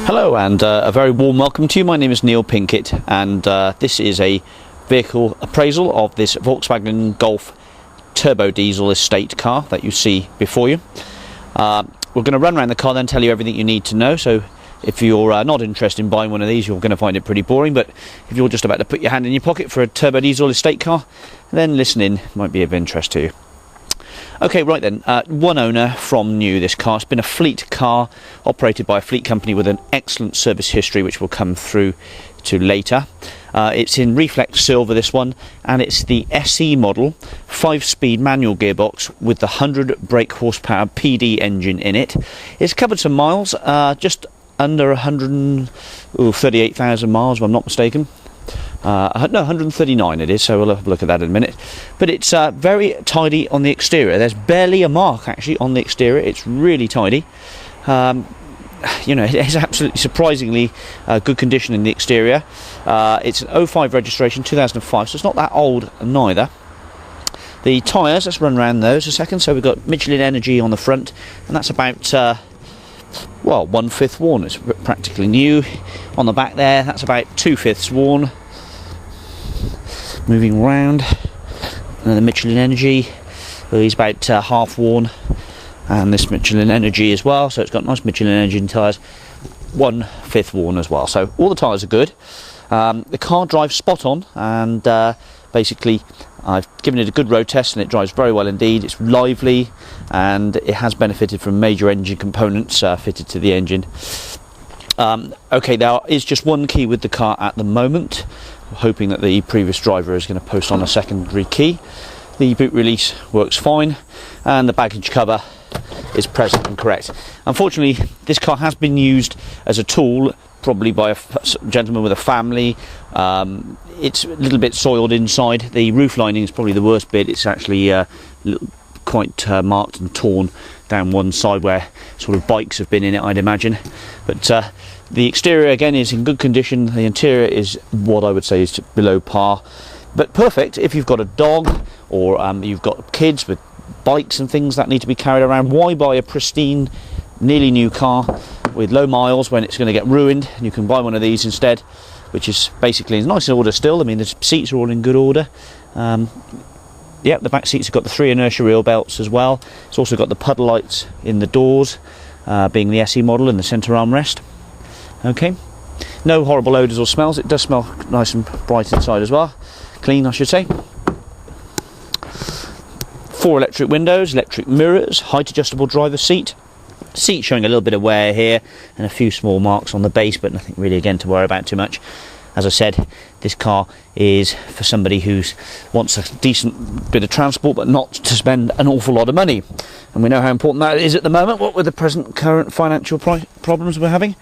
Hello and a very warm welcome to you. My name is Neil Pinkett and this is a vehicle appraisal of this Volkswagen Golf turbo diesel estate car that you see before you. We're going to run around the car then tell you everything you need to know, so if you're not interested in buying one of these you're going to find it pretty boring, but if you're just about to put your hand in your pocket for a turbo diesel estate car, then listening might be of interest to you. Okay, right then, one owner from new. This car, it's been a fleet car operated by a fleet company with an excellent service history, which we'll come through to later. It's in reflex silver, this one, and it's the SE model, 5-speed manual gearbox with the 100 brake horsepower PD engine in it. It's covered some miles, just under 138,000 miles if I'm not mistaken. No, 139 it is, so we'll have a look at that in a minute. But it's very tidy on the exterior. There's barely a mark actually on the exterior. It's really tidy. You know, it's absolutely surprisingly good condition in the exterior. It's an 05 registration, 2005, so it's not that old neither. The tyres, let's run around those a second. So we've got Michelin Energy on the front, and that's about well, 1/5 worn. It's practically new. On the back there, that's about 2/5 worn. Moving round, and the Michelin Energy, he's about half worn, and this Michelin Energy as well, so it's got nice Michelin engine tyres, 1/5 worn as well, so all the tyres are good. The car drives spot on, and basically I've given it a good road test and it drives very well indeed. It's lively and it has benefited from major engine components fitted to the engine. Okay, there is just one key with the car at the moment, hoping that the previous driver is going to post on a secondary key. The boot release works fine and the baggage cover is present and correct. Unfortunately, this car has been used as a tool, probably by a gentleman with a family. It's a little bit soiled inside. The roof lining is probably the worst bit. It's actually quite marked and torn down one side where sort of bikes have been in it, I'd imagine. But the exterior again is in good condition. The interior is what I would say is below par, but perfect if you've got a dog or you've got kids with bikes and things that need to be carried around. Why buy a pristine, nearly new car with low miles when it's going to get ruined? You can buy one of these instead, which is basically in nice order still. I mean, the seats are all in good order. Yep, the back seats have got the 3 inertia wheel belts as well. It's also got the puddle lights in the doors, being the SE model, and the centre armrest. Okay, no horrible odours or smells. It does smell nice and bright inside as well. Clean, I should say. 4 electric windows, electric mirrors, height adjustable driver seat. Seat showing a little bit of wear here and a few small marks on the base, but nothing really again to worry about too much. As I said, this car is for somebody who wants a decent bit of transport but not to spend an awful lot of money, and we know how important that is at the moment, what with the current financial problems we're having.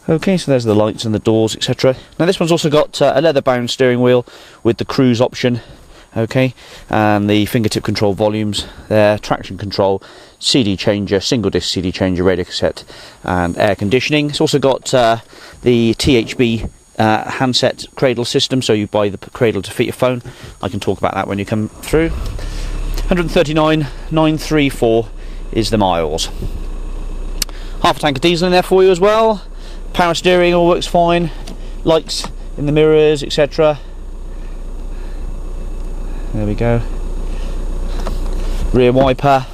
Okay, so there's the lights and the doors, etc. Now this one's also got a leather bound steering wheel with the cruise option. Okay, and the fingertip control volumes there, traction control, CD changer, single disc CD changer, radio cassette and air conditioning. It's also got the THB handset cradle system, so you buy the cradle to fit your phone. I can talk about that when you come through. 139,934 is the miles. Half a tank of diesel in there for you as well. Power steering all works fine. Lights in the mirrors, etc. There we go. Rear wiper,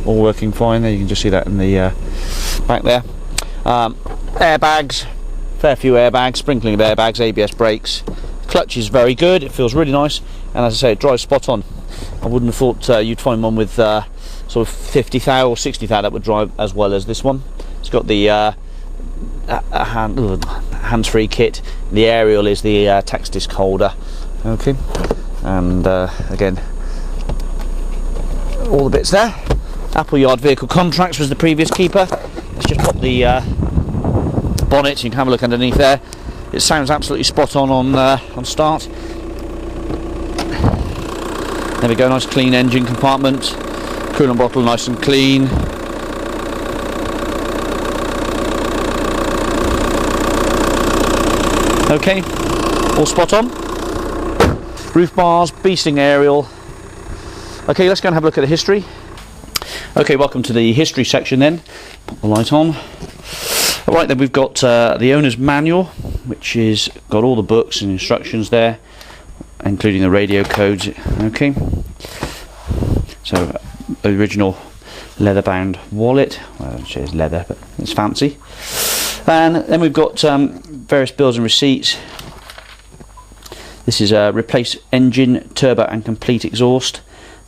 all working fine. There, you can just see that in the back there. Airbags, fair few airbags, sprinkling of airbags, ABS brakes. Clutch is very good. It feels really nice, and as I say, it drives spot on. I wouldn't have thought you'd find one with sort of 50,000 or 60,000 that would drive as well as this one. It's got the hands-free kit. The aerial is the tax disc holder. Okay. And again, all the bits there. Appleyard vehicle contracts was the previous keeper. Let's just pop the bonnet so you can have a look underneath there. It sounds absolutely spot on start. There we go, nice clean engine compartment. Coolant bottle nice and clean. Okay, all spot on. Roof bars, beasting aerial. Okay, let's go and have a look at the history. Okay, welcome to the history section then. Pop the light on. Alright, then we've got the owner's manual, which is got all the books and instructions there, including the radio codes. Okay, so original leather-bound wallet. Well, it says leather, but it's fancy. And then we've got various bills and receipts. This is a replace engine, turbo and complete exhaust.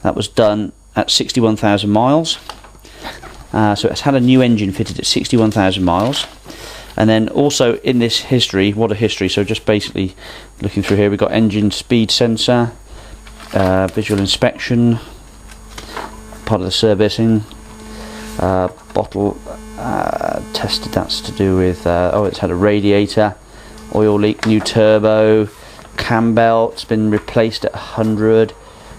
That was done at 61,000 miles. So it's had a new engine fitted at 61,000 miles. And then also in this history, what a history, so just basically looking through here, we've got engine speed sensor, visual inspection, part of the servicing, bottle tested, that's to do with, it's had a radiator, oil leak, new turbo, cam belt's been replaced at 100,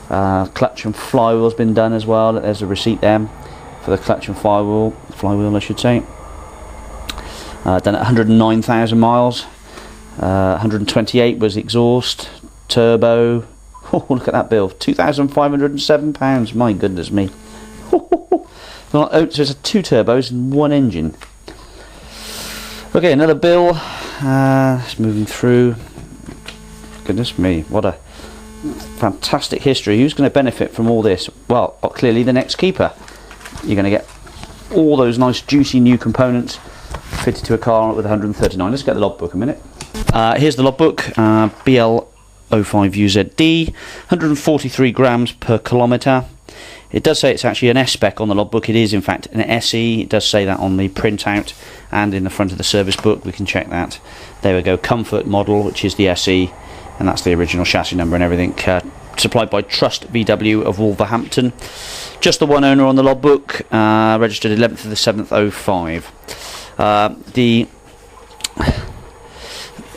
clutch and flywheel's been done as well. There's a receipt there for the clutch and flywheel I should say. Done at 109,000 miles. 128 was exhaust, turbo. Oh, look at that bill, £2,507. My goodness me. So it's 2 turbos and 1 engine. Okay, another bill. It's moving through. Goodness me, what a fantastic history. Who's going to benefit from all this? Well, clearly the next keeper. You're going to get all those nice juicy new components fitted to a car with 139. Let's get the logbook a minute. Here's the logbook, BL05UZD, 143 grams per kilometre. It does say it's actually an S-spec on the logbook. It is in fact an SE. It does say that on the printout and in the front of the service book. We can check that. There we go, Comfort model, which is the SE, and that's the original chassis number and everything. Supplied by Trust VW of Wolverhampton. Just the one owner on the logbook, registered 11th of the 7th 05. The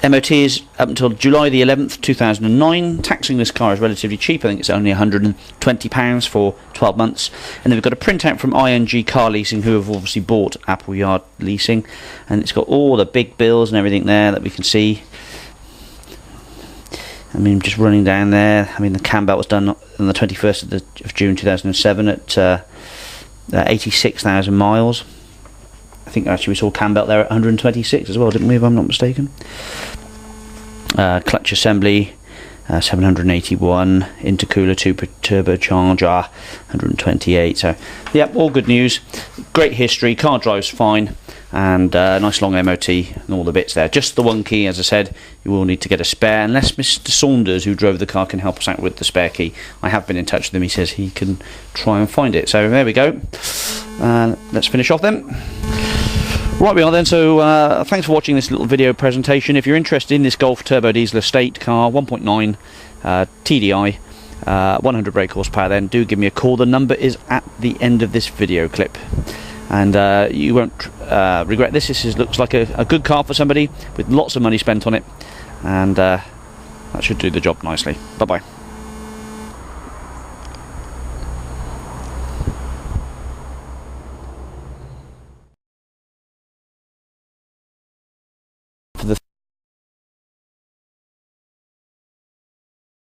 MOT is up until July the 11th 2009. Taxing this car is relatively cheap. I think it's only £120 for 12 months. And then we've got a printout from ING Car Leasing, who have obviously bought Appleyard Leasing, and it's got all the big bills and everything there that we can see. I mean, just running down there, I mean, the cam belt was done on the 21st of June 2007 at 86,000 miles. I think actually we saw cam belt there at 126 as well, didn't we, if I'm not mistaken? Clutch assembly, 781, intercooler turbocharger, 128. So, yeah, all good news. Great history, car drives fine, and nice long MOT and all the bits there. Just the one key, as I said, you will need to get a spare, unless Mr. Saunders, who drove the car, can help us out with the spare key. I have been in touch with him. He says he can try and find it. So there we go. Let's finish off then. Right, we are then. So thanks for watching this little video presentation. If you're interested in this Golf Turbo Diesel Estate car, 1.9 TDI, 100 brake horsepower, then do give me a call. The number is at the end of this video clip, and you won't regret this. This looks like a good car for somebody with lots of money spent on it, and that should do the job nicely. Bye bye.